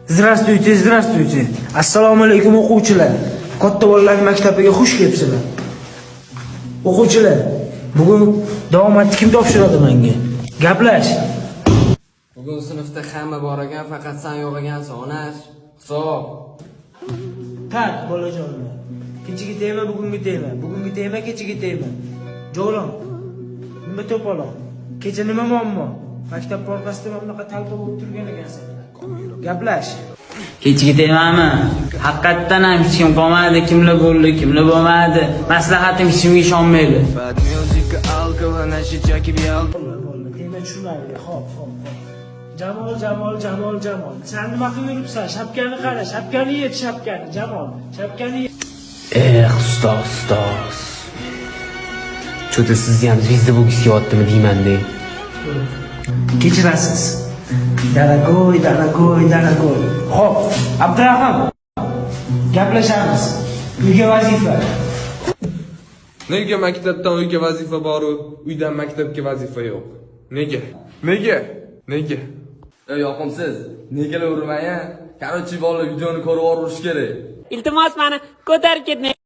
Здравствуйте, здравствуйте. Assalomu alaykum o'quvchilar. Katta bolalar maktabiga xush kelibsizlar. O'quvchilar, bugun davomatni kim topshiradi menga? Gaplash. Bugun sinfda hamma bor ekan, faqat sen yo'q ekansan, onash. Hisob. Tak, bolajonlar. Kechagi tema bugungi tema. Bugungi tema kechagi tema. Jo'ron. Nima to'polon? Kecha nima muammo? Maktab porqasida mana bunaqa talpa bo'lib turgan ekansan. Gaplash. Kechagi temami? Haqiqatdan ham hech kim qolmadi, kimlar bo'ldi, kimlar bo'lmadi. Maslahatim hech kimga ishonmaydi. Tema tushunmaydi. Xo'p. Jamol. Sen nima qilib yuribsan? Shapkani qara, shapkani yet, shapkani. Jamol, shapkani yet. Ustoz. Cho'ta sizni ham zvizda bo'lgisi kelyaptimi deyman-da. Kechirasiz. Daragoy. Xo'p, Abdurahim. Gaplashamiz. Uyga vazifa. Nega maktabdan uyga vazifa bor-u, uydan maktabga vazifa yo'q? Nega? Ey yoqimsiz, negalar urmay-a? Qarochi bolalar videoni ko'rib o'rish kerak. Iltimos meni ko'tarib ketmang.